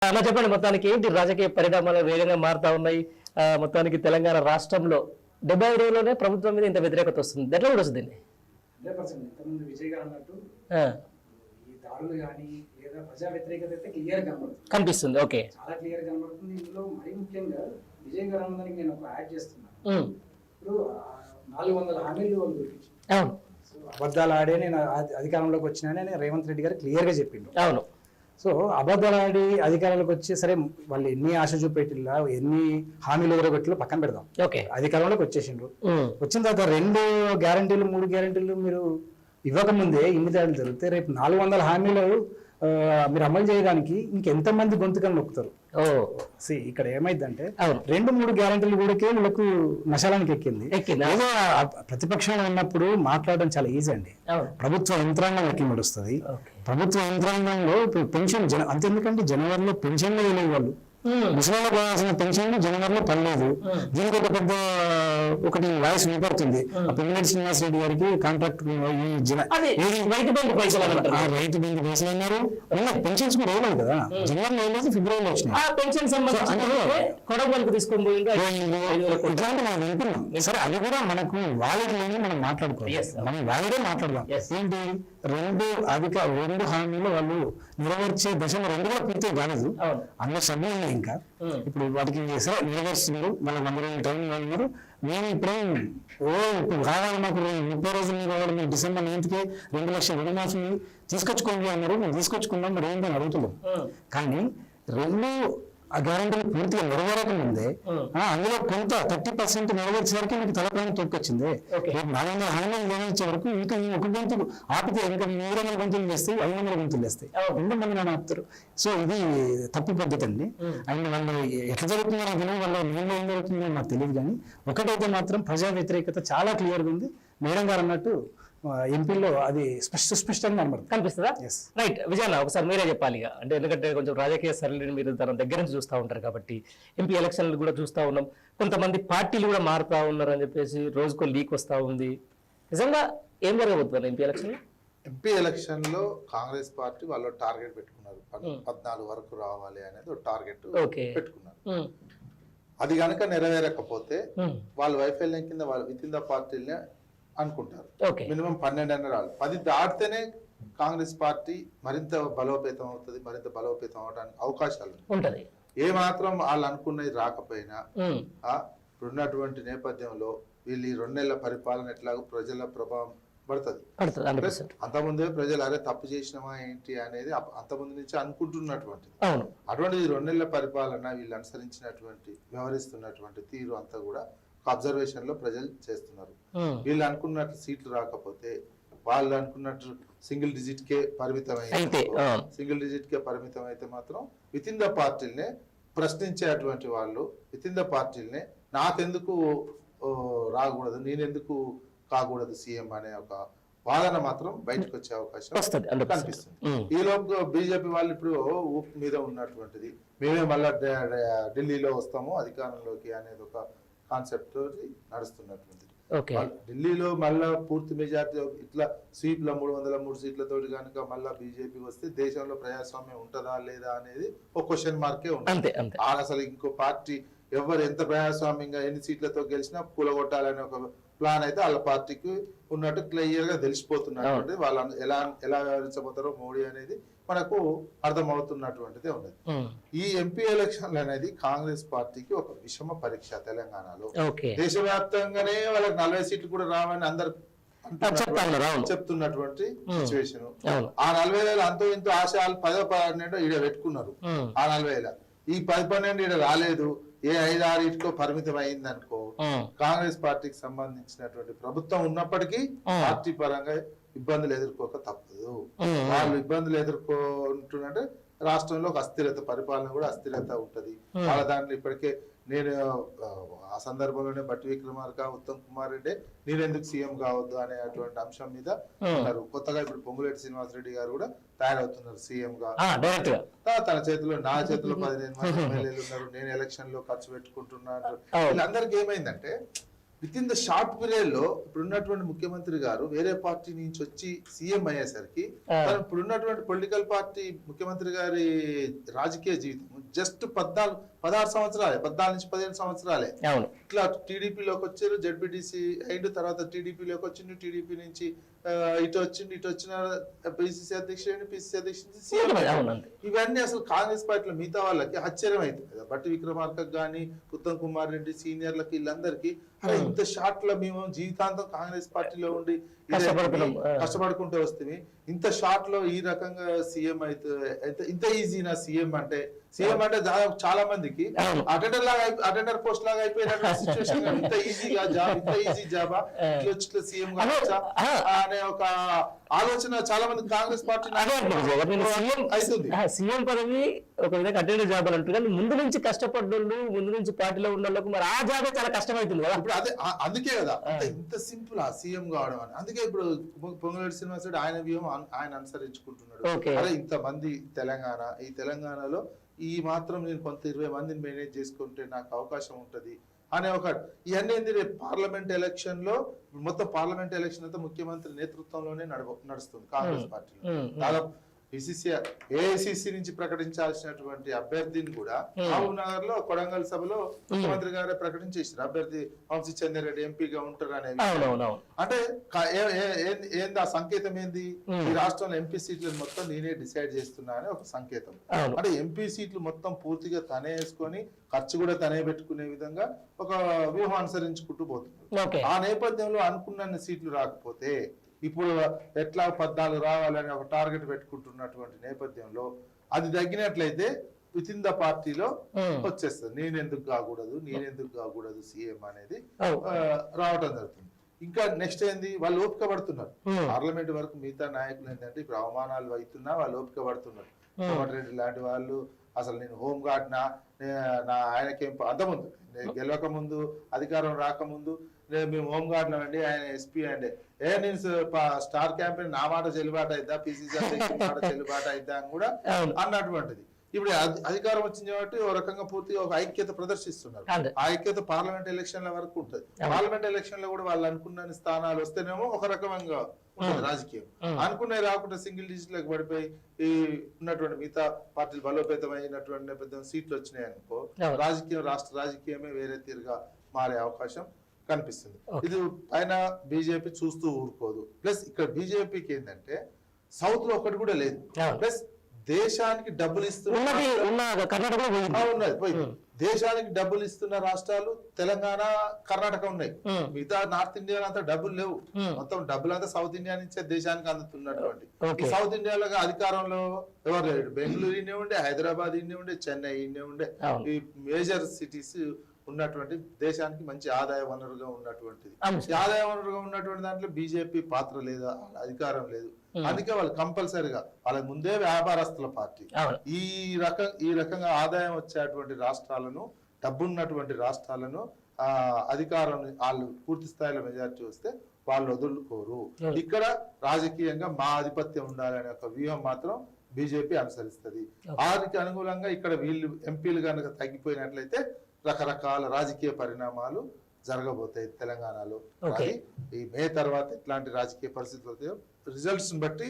అలా చెప్పండి, మొత్తానికి ఏంటి రాజకీయ పరిణామాలు వేగంగా మారుతా ఉన్నాయి. మొత్తానికి తెలంగాణ రాష్ట్రంలో 70 రోజుల్లోనే ప్రభుత్వం మీద ఇంత వ్యతిరేకత వస్తుంది. ఎట్లా కూడా వస్తుంది దీన్ని? 100% ఇంతకుముందు విజయ్ గారు అన్నట్టు ఆ, ఈ దాడులు కానీ లేదా ప్రజా వ్యతిరేకత అయితే క్లియర్ కనబడుతుంది, కనిపిస్తుంది. ఓకే. చాలా క్లియర్ కనబడుతుంది. ఇందులో మరీ ముఖ్యంగా విజయ్ గారు అన్నదానికి నేను ఒక యాడ్ చేస్తున్నాను. ఉమ్, ఇప్పుడు 400 హామీలు వాళ్ళు గురించి అవును సో అబద్ధాలు ఆడే నేను అధికారంలోకి వచ్చినానని రేవంత్ రెడ్డి గారు క్లియర్ గా చెప్పిండు. అవును. సో అబద్ధాలు ఆడి అధికారంలోకి వచ్చి సరే వాళ్ళు ఎన్ని ఆశ చూపెట్టిల్లా ఎన్ని హామీలు ఎదురగొట్టిలో పక్కన పెడదాం, ఓకే. అధికారంలోకి వచ్చేసిండ్రు. ఉమ్, వచ్చిన తర్వాత 2 గ్యారంటీలు 3 గ్యారంటీలు మీరు ఇవ్వకముందే ఇన్ని తేడాలు జరిగితే రేపు 400 హామీలు మీరు అమలు చేయడానికి ఇంకెంతమంది గొంతుకలు నొక్కుతారు? ఓ ఇక్కడ ఏమైందంటే అవును 2-3 గ్యారంటీలు కూడా వీళ్ళకు నశాలానికి ఎక్కింది. ఎక్కిందా? ఏదో ప్రతిపక్షంలో ఉన్నప్పుడు మాట్లాడడం చాలా ఈజీ అండి. అవును. ప్రభుత్వ యంత్రాంగం ఎట్లా నడుస్తుంది, ఓకే. ప్రభుత్వ యంత్రాంగంలో ఇప్పుడు పెన్షన్ అంతెందుకంటే జనవరిలో పెన్షన్లు వేయలేదు వాళ్ళు. ఉమ్, ముసలిళ్ళకు రావాల్సిన పెన్షన్ జనవరిలో పడలేదు. దీనికి ఒక పెద్ద ఒకటి వాయిస్ వినపడుతుంది. పెమ్మేటి శ్రీనివాస్ రెడ్డి గారికి కాంట్రాక్ట్ అది రైతు బంధు పైసలు అని అంటారు. రైతు బంధు పైసలు అన్నారు. పెన్షన్స్ కూడా వేయలేదు కదా, జనవరిలో వేయలేదు, ఫిబ్రవరిలో వచ్చినాయి. ఆ పెన్షన్ సంబంధించి కొడవలకు తీసుకొని పోయిండ్రు. ఇట్లాంటి మనం వింటున్నాం. సరే అది కూడా మనకు వాళ్ళకి మనం మాట్లాడుకోవాలి, Yes, sir. మనం వాళ్ళే మాట్లాడదాం. Yes. ఏంటి 2 హామీలు వాళ్ళు నెరవేర్చే దశలో 2 కూడా పూర్తి కాలేదు. అవును. అందులో సభ్యులు ఉన్నాయి ఇంకా. ఉమ్, ఇప్పుడు వాటికి సరే నెరవేరుస్తున్నారు, మనకు 100 రోజులు టైం ఉన్నారు. మేము ఇప్పుడు ఇప్పుడు కావాలి, మాకు 30 రోజులు కావాలి, మేము డిసెంబర్ 9కి 2 లక్షల రుణమాఫీ తీసుకొచ్చుకోండి అన్నారు. మేము తీసుకొచ్చుకున్నాం, మరి ఏంటని అడుగుతున్నాం. ఉమ్, కానీ 2 ఆ గ్యారంటీలు పూర్తిగా నెరవేరక ముందే అందులో కొంత 30% నెరవేర్చేసరికి మీకు తలపైన తొక్కొచ్చింది. Okay. 400 హామీలు నెరవేర్చే వరకు ఇంకా ఈ ఒక గొంతు ఆపితే ఇంకా 300 గొంతులు వేస్తాయి, 500 గొంతులు వేస్తాయి. Oh. 2 మంది నన్ను ఆపుతారు. సో ఇది తప్పు పద్ధతి అండి. అండ్ వాళ్ళు ఎట్లా జరుగుతున్నారో తెలియదు, వాళ్ళ నేను ఏం జరుగుతుందో నాకు తెలియదు. కానీ ఒకటైతే మాత్రం ప్రజా వ్యతిరేకత చాలా క్లియర్గా ఉంది. మేడం గారు అన్నట్టు ఎంపీలో అది స్పష్టంగా కనబడుతుంది. కనిపిస్తుందా? Yes. రైట్. విజయన్న, ఒకసారి మీరే చెప్పాలి ఇక. అంటే ఎందుకంటే కొంచెం రాజకీయ సరళిని మీరు తన దగ్గర నుంచి చూస్తూ ఉంటారు కాబట్టి, ఎంపీ ఎలక్షన్లు కూడా చూస్తూ ఉన్నాం. కొంతమంది పార్టీలు కూడా మారుతా ఉన్నారు అని చెప్పేసి రోజుకో లీక్ వస్తూ ఉంది. నిజంగా ఏం జరగబోతుంది ఎంపీ ఎలక్షన్? ఎంపీ ఎలక్షన్ లో కాంగ్రెస్ పార్టీ వాళ్ళు టార్గెట్ పెట్టుకున్నారు, 14 వరకు రావాలి అనేది ఒక టార్గెట్ ఓకే. పెట్టుకున్నారు. ఉమ్, అది కనుక నెరవేరకపోతే ఉమ్, వాళ్ళ వైఫల్యం కింద వాళ్ళు విత్ ఇన్ ద పార్టీలనే అనుకుంటారు. ఓకే. మినిమం 12 అన్న రావాలి. 10 దాటితేనే కాంగ్రెస్ పార్టీ మరింత బలోపేతం అవుతుంది, మరింత బలోపేతం అవడానికి అవకాశాలు ఉంటది. ఏ మాత్రం వాళ్ళు అనుకున్నది రాకపోయినా ఉమ్, ఉన్నటువంటి నేపథ్యంలో వీళ్ళు ఈ 2 నెలల పరిపాలన ఎట్లాగో ప్రజల ప్రభావం పడుతుంది. పడుతుంది 100%. అంతకుముందే ప్రజలు అరే తప్పు చేసినామా ఏంటి అనేది అంతకుముందు నుంచి అనుకుంటున్నటువంటిది. అవును. అటువంటిది 2 నెలల పరిపాలన వీళ్ళు అనుసరించినటువంటి వ్యవహరిస్తున్నటువంటి తీరు అంతా కూడా అబ్జర్వేషన్ లో ప్రజలు చేస్తున్నారు. ఉమ్, వీళ్ళు అనుకున్నట్లు సీట్లు రాకపోతే, వాళ్ళు అనుకున్నట్టు సింగిల్ డిజిట్ కే పరిమితం అయితే, సింగిల్ డిజిట్ కే పరిమితం అయితే మాత్రం విత్ ఇన్ ద పార్టీలనే ప్రశ్నించేటువంటి వాళ్ళు విత్ ఇన్ ద పార్టీలనే నాకెందుకు రాకూడదు, నేనెందుకు కాకూడదు సీఎం అనే ఒక వాదన మాత్రం బయటకు వచ్చే అవకాశం వస్తది 100%. కనిపిస్తుంది. ఉమ్, ఈ లోపు బీజేపీ వాళ్ళు ఇప్పుడు ఊపు మీద ఉన్నటువంటిది, మేమే మళ్ళా ఢిల్లీలో వస్తాము అధికారంలోకి అనేది ఒక కాన్సెప్ట్ నడుస్తున్నటువంటిది. ఓకే. ఢిల్లీలో మళ్ళా పూర్తి మెజార్టీ ఇట్లా స్వీప్ల 303 సీట్లతోటి కనుక మళ్ళా బీజేపీ వస్తే దేశంలో ప్రజాస్వామ్యం ఉంటుందా లేదా అనేది ఒక క్వశ్చన్ మార్కే ఉంటుంది. అంతే అంతే. అసలు ఇంకో పార్టీ ఎవరు ఎంత ప్రజాస్వామ్యంగా ఎన్ని సీట్లతో గెలిచినా కూలగొట్టాలనే ఒక ప్లాన్ అయితే వాళ్ళ పార్టీకి ఉన్నట్టు క్లియర్ గా తెలిసిపోతున్నటువంటి వాళ్ళు ఎలా వ్యవహరించబోతారో మోడీ అనేది మనకు అర్థమవుతున్నటువంటిదే ఉన్నది. ఈ ఎంపీ ఎలక్షన్లు అనేది కాంగ్రెస్ పార్టీకి ఒక విషమ పరీక్ష తెలంగాణలో. ఓకే. దేశవ్యాప్తంగానే వాళ్ళకి 40 సీట్లు కూడా రావని అందరు చెప్తున్నటువంటి సిచ్యువేషన్. ఆ 40,000 అంతో ఇంతో ఆశయాలు 10-12 ఈడ పెట్టుకున్నారు. ఆ 40,000 ఈ 10-12 ఈడ రాలేదు, ఏ 5-6 ఇటుకో పరిమితం అయింది అనుకో, కాంగ్రెస్ పార్టీకి సంబంధించినటువంటి ప్రభుత్వం ఉన్నప్పటికీ పార్టీ పరంగా ఇబ్బందులు ఎదుర్కోక తప్పదు. వాళ్ళు ఇబ్బందులు ఎదుర్కొంటుంటే రాష్ట్రంలో ఒక అస్థిరత, పరిపాలన కూడా అస్థిరత ఉంటది. వాళ్ళ దాంట్లో ఇప్పటికే నేను ఆ సందర్భంలోనే బట్టి విక్రమార్క, ఉత్తమ్ కుమార్ రెడ్డి నేనెందుకు సీఎం కావద్దు అనేటువంటి అంశం మీద ఉన్నారు. కొత్తగా ఇప్పుడు పొంగులేటి శ్రీనివాస్ రెడ్డి గారు కూడా తయారవుతున్నారు సీఎం గా. తన చేతిలో నా చేతిలో 15 మంది ఎమ్మెల్యేలు ఉన్నారు, నేను ఎలక్షన్ లో ఖర్చు పెట్టుకుంటున్నాను. వీళ్ళందరికీ ఏమైందంటే with in the short period లో ఇప్పుడున్నటువంటి ముఖ్యమంత్రి గారు వేరే పార్టీ నుంచి వచ్చి సీఎం అయ్యేసరికి ఇప్పుడున్నటువంటి పొలిటికల్ పార్టీ ముఖ్యమంత్రి గారి రాజకీయ జీవితం జస్ట్ 16 సంవత్సరాలే, 14 నుంచి 15 సంవత్సరాలే. ఇట్లా టీడీపీలోకి వచ్చారు, జడ్పీటీసీ అయిండు, తర్వాత టీడీపీలోకి వచ్చిండు, టీడీపీ నుంచి ఇటు వచ్చిన పిసిసి అధ్యక్షుడు, పిసిసి అధ్యక్షుడు, సీఎం. ఇవన్నీ అసలు కాంగ్రెస్ పార్టీలో మిగతా వాళ్ళకి ఆశ్చర్యం అవుతుంది కదా. బట్టి విక్రమార్కకు కానీ, ఉత్తమ్ కుమార్ రెడ్డి సీనియర్లకి, వీళ్ళందరికీ ఇంత షార్ట్ లో మేము జీవితాంతం కాంగ్రెస్ పార్టీలో ఉండి కష్టపడుకుంటూ వస్తుంది, ఇంత షార్ట్ లో ఈ రకంగా సీఎం అయితే ఇంత ఈజీనా సీఎం అంటే? సీఎం అంటే చాలా మందికి అటెండర్ పోస్ట్ లాగా అయిపోయిన సిచ్యువేషన్. ఇంత ఈజీగా జాబ్, ఇంత ఈజీ జాబా వచ్చి సీఎం కావచ్చా అనే ఒక ఆలోచన చాలా మంది కాంగ్రెస్ పార్టీ అవుతుంది. సీఎం పదవి ఒక విధంగా అటెండర్ జాబ్ అని అంటారు, కానీ ముందు నుంచి కష్టపడ్డోళ్ళు, ముందు నుంచి పార్టీలో ఉన్న వాళ్ళకు మరి ఆ జాబే చాలా కష్టమవుతుంది కదా. ఇప్పుడు అదే అందుకే కదా ఇంత సింపుల్ ఆ సీఎం కావడం అని. అందుకే ఇప్పుడు పొంగులేటి శ్రీనివాసరెడ్డి ఆయన వ్యూహం ఆయన అనుసరించుకుంటున్నాడు. అదే ఇంతమంది ఈ తెలంగాణలో ఈ మాత్రం నేను కొంత 20 మందిని మేనేజ్ చేసుకుంటే నాకు అవకాశం ఉంటది అనే ఒక ఇవన్నీ ఏంది. రేపు పార్లమెంట్ ఎలక్షన్ లో మొత్తం పార్లమెంట్ ఎలక్షన్ అంతా ముఖ్యమంత్రి నేతృత్వంలోనే నడుస్తుంది కాంగ్రెస్ పార్టీలో. దాదాపు ఏఐసిసి నుంచి ప్రకటించాల్సినటువంటి అభ్యర్థిని కూడా మహబూబ్ నగర్ లో కొడంగల్ సభలో ముఖ్యమంత్రి గారే ప్రకటించేసారు, అభ్యర్థి వంశీ చంద్రారెడ్డి ఎంపీగా ఉంటారు అనేది. అంటే ఏంది ఆ సంకేతం? ఏంది? ఈ రాష్ట్రంలో ఎంపీ సీట్లను మొత్తం నేనే డిసైడ్ చేస్తున్నా అని ఒక సంకేతం. అంటే ఎంపీ సీట్లు మొత్తం పూర్తిగా తనే వేసుకొని ఖర్చు కూడా తనే పెట్టుకునే విధంగా ఒక వ్యూహం అనుసరించుకుంటూ పోతుంది. ఆ నేపథ్యంలో అనుకున్న సీట్లు రాకపోతే ఇప్పుడు ఎట్లా 14 రావాలని ఒక టార్గెట్ పెట్టుకుంటున్నటువంటి నేపథ్యంలో అది తగ్గినట్లయితే విత్ ఇన్ ద పార్టీలో వచ్చేస్తుంది. నేనెందుకు కాకూడదు సీఎం అనేది రావటం జరుగుతుంది. ఇంకా నెక్స్ట్ ఏంది, వాళ్ళు ఓపిక పడుతున్నారు. పార్లమెంట్ వరకు మిగతా నాయకులు ఏంటంటే ఇప్పుడు అవమానాలు అవుతున్నా వాళ్ళు ఓపిక పడుతున్నారు. కోమటిరెడ్డి లాంటి వాళ్ళు అసలు నేను హోమ్ గార్డ్ నా ఆయనకేం అంతకుముందు గెలవక ముందు, అధికారం రాకముందు మేము హోమ్ గార్డ్ అండి, ఆయన ఎస్పీ అండి, నేను స్టార్ క్యాంపెయిన్ నా మాట చెల్లుబాటు అయిద్దా, పిసిసి అధ్యక్షుడి మాట చెల్లుబాటు అయిద్దా అని కూడా అన్నటువంటిది. ఇప్పుడు అధికారం వచ్చింది కాబట్టి ఒక రకంగా పూర్తిగా ఒక ఐక్యత ప్రదర్శిస్తున్నారు. ఆ ఐక్యత పార్లమెంట్ ఎలక్షన్ల వరకు ఉంటుంది. పార్లమెంట్ ఎలక్షన్ లో కూడా వాళ్ళు అనుకున్న స్థానాలు వస్తేనేమో ఒక రకంగా ఉంటుంది రాజకీయం. అనుకునే రాకుండా సింగిల్ డిజిట్ లకు పడిపోయి ఈ ఉన్నటువంటి మిగతా పార్టీలు బలోపేతమైనటువంటి నేపథ్యం సీట్లు వచ్చినాయి అనుకో, రాజకీయం రాష్ట్ర రాజకీయమే వేరే తీరుగా మారే అవకాశం కనిపిస్తుంది. ఇది పైన బీజేపీ చూస్తూ ఊరుకోదు. ప్లస్ ఇక్కడ బీజేపీకి ఏంటంటే సౌత్ లో ఒకటి కూడా లేదు. ప్లస్ దేశానికి డబ్బులు దేశానికి డబ్బులు ఇస్తున్న రాష్ట్రాలు తెలంగాణ, కర్ణాటక ఉన్నాయి. మిగతా నార్త్ ఇండియా అంతా డబ్బులు లేవు. మొత్తం డబ్బులు అంతా సౌత్ ఇండియా నుంచే దేశానికి అందుతున్నటువంటి. సౌత్ ఇండియాలో అధికారంలో ఎవరు లేరు. బెంగళూరు ఇన్నే ఉండే, హైదరాబాద్ ఇన్నే ఉండే, చెన్నై ఇన్నే ఉండే. ఈ మేజర్ సిటీస్ ఉన్నటువంటి దేశానికి మంచి ఆదాయ వనరుగా ఉన్నటువంటిది. ఆదాయ వనరుగా ఉన్నటువంటి దాంట్లో బీజేపీ పాత్ర లేదా, అధికారం లేదు. అందుకే వాళ్ళు కంపల్సరిగా వాళ్ళ ముందే వ్యాపారస్తుల పార్టీ. ఈ రకంగా ఆదాయం వచ్చేటువంటి రాష్ట్రాలను, డబ్బున్నటువంటి రాష్ట్రాలను అధికారం వాళ్ళు పూర్తి స్థాయిలో మెజారిటీ వస్తే వాళ్ళు వదులుకోరు. ఇక్కడ రాజకీయంగా మా ఆధిపత్యం ఉండాలనే ఒక వ్యూహం మాత్రం బీజేపీ అనుసరిస్తుంది. వారికి అనుకూలంగా ఇక్కడ వీళ్ళు ఎంపీలు కనుక తగ్గిపోయినట్లయితే రకరకాల రాజకీయ పరిణామాలు జరగబోతాయి తెలంగాణలో. ఈ మే తర్వాత ఎట్లాంటి రాజకీయ పరిస్థితులు రిజల్ట్స్ బట్టి